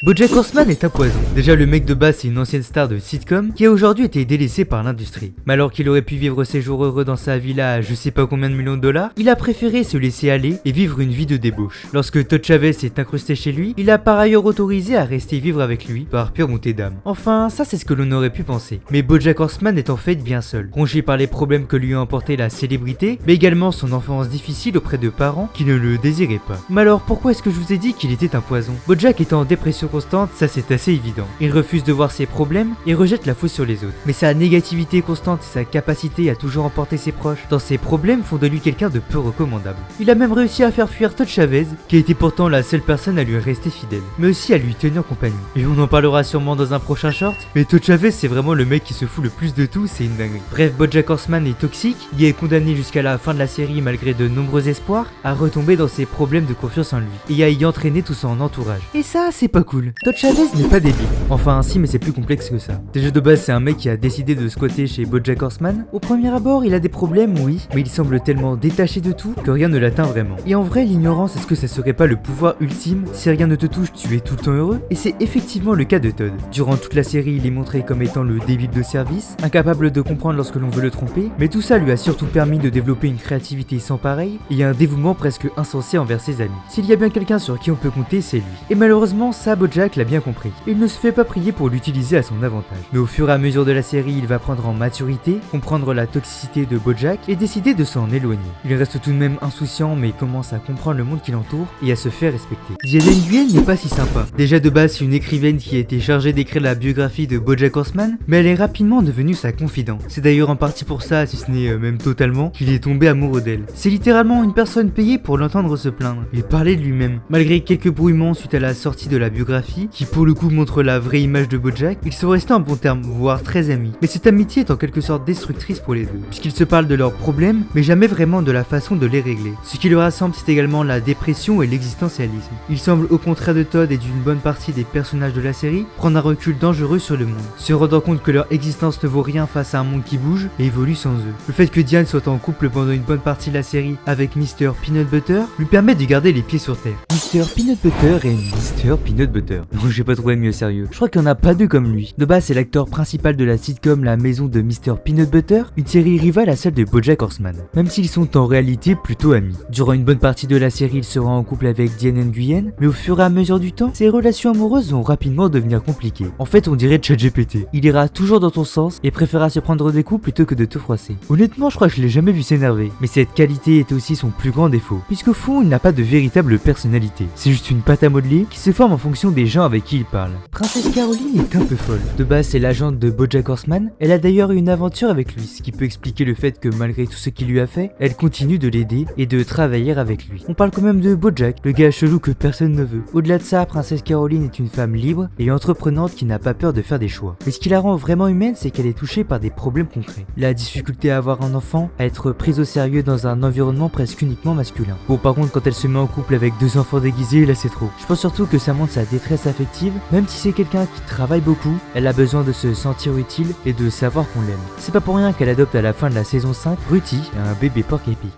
BoJack Horseman est un poison. Déjà le mec de base c'est une ancienne star de sitcom qui a aujourd'hui été délaissé par l'industrie. Mais alors qu'il aurait pu vivre ses jours heureux dans sa villa à je sais pas combien de millions de dollars, il a préféré se laisser aller et vivre une vie de débauche. Lorsque Todd Chavez s'est incrusté chez lui, il a par ailleurs autorisé à rester vivre avec lui par pure montée d'âme. Enfin, ça c'est ce que l'on aurait pu penser. Mais BoJack Horseman est en fait bien seul, rongé par les problèmes que lui a emporté la célébrité, mais également son enfance difficile auprès de parents qui ne le désiraient pas. Mais alors pourquoi est-ce que je vous ai dit qu'il était un poison? BoJack est en dépression constante, ça c'est assez évident. Il refuse de voir ses problèmes et rejette la faute sur les autres. Mais sa négativité constante et sa capacité à toujours emporter ses proches dans ses problèmes font de lui quelqu'un de peu recommandable. Il a même réussi à faire fuir Todd Chavez, qui était pourtant la seule personne à lui rester fidèle, mais aussi à lui tenir compagnie. Et on en parlera sûrement dans un prochain short, mais Todd Chavez c'est vraiment le mec qui se fout le plus de tout, c'est une dinguerie. Bref, BoJack Horseman est toxique, il est condamné jusqu'à la fin de la série malgré de nombreux espoirs à retomber dans ses problèmes de confiance en lui, et à y entraîner tout son entourage. Et ça, c'est pas cool. Todd Chavez n'est pas débile. Enfin si, mais c'est plus complexe que ça. Déjà de base c'est un mec qui a décidé de squatter chez BoJack Horseman. Au premier abord il a des problèmes, oui, mais il semble tellement détaché de tout que rien ne l'atteint vraiment. Et en vrai l'ignorance, est-ce que ça serait pas le pouvoir ultime? Si rien ne te touche, tu es tout le temps heureux? Et c'est effectivement le cas de Todd. Durant toute la série il est montré comme étant le débile de service, incapable de comprendre lorsque l'on veut le tromper, mais tout ça lui a surtout permis de développer une créativité sans pareil et un dévouement presque insensé envers ses amis. S'il y a bien quelqu'un sur qui on peut compter, c'est lui. Et malheureusement ça BoJack l'a bien compris. Il ne se fait pas prier pour l'utiliser à son avantage. Mais au fur et à mesure de la série, il va prendre en maturité, comprendre la toxicité de BoJack et décider de s'en éloigner. Il reste tout de même insouciant mais commence à comprendre le monde qui l'entoure et à se faire respecter. Diane Nguyen n'est pas si sympa. Déjà de base c'est une écrivaine qui a été chargée d'écrire la biographie de BoJack Horseman, mais elle est rapidement devenue sa confidente. C'est d'ailleurs en partie pour ça, si ce n'est même totalement, qu'il est tombé amoureux d'elle. C'est littéralement une personne payée pour l'entendre se plaindre et parler de lui-même. Malgré quelques brouillements suite à la sortie de la biographie, qui pour le coup montre la vraie image de BoJack, ils sont restés en bons termes, voire très amis. Mais cette amitié est en quelque sorte destructrice pour les deux, puisqu'ils se parlent de leurs problèmes, mais jamais vraiment de la façon de les régler. Ce qui le rassemble, c'est également la dépression et l'existentialisme. Il semble au contraire de Todd et d'une bonne partie des personnages de la série, prendre un recul dangereux sur le monde, se rendant compte que leur existence ne vaut rien face à un monde qui bouge et évolue sans eux. Le fait que Diane soit en couple pendant une bonne partie de la série avec Mr. Peanut Butter lui permet de garder les pieds sur terre. Mr. Peanut Butter et Mr. Peanut Butter. Non, j'ai pas trouvé mieux, sérieux. Je crois qu'il n'y en a pas deux comme lui. De base, c'est l'acteur principal de la sitcom La Maison de Mr. Peanut Butter, une série rivale à celle de BoJack Horseman, même s'ils sont en réalité plutôt amis. Durant une bonne partie de la série, il sera en couple avec Diane Nguyen, mais au fur et à mesure du temps, ses relations amoureuses vont rapidement devenir compliquées. En fait, on dirait ChatGPT. Il ira toujours dans ton sens et préférera se prendre des coups plutôt que de te froisser. Honnêtement, je crois que je l'ai jamais vu s'énerver, mais cette qualité est aussi son plus grand défaut, puisqu'au fond, il n'a pas de véritable personnalité. C'est juste une pâte à modeler qui se forme en fonction des gens avec qui il parle. Princesse Caroline est un peu folle. De base, c'est l'agente de BoJack Horseman. Elle a d'ailleurs eu une aventure avec lui, ce qui peut expliquer le fait que malgré tout ce qu'il lui a fait, elle continue de l'aider et de travailler avec lui. On parle quand même de BoJack, le gars chelou que personne ne veut. Au-delà de ça, Princesse Caroline est une femme libre et entreprenante qui n'a pas peur de faire des choix. Mais ce qui la rend vraiment humaine, c'est qu'elle est touchée par des problèmes concrets. La difficulté à avoir un enfant, à être prise au sérieux dans un environnement presque uniquement masculin. Bon, par contre, quand elle se met en couple avec deux enfants déguisés, là c'est trop. Je pense surtout que ça montre sa détresse affective, même si c'est quelqu'un qui travaille beaucoup, elle a besoin de se sentir utile et de savoir qu'on l'aime. C'est pas pour rien qu'elle adopte à la fin de la saison 5 Ruthie, un bébé porc épic.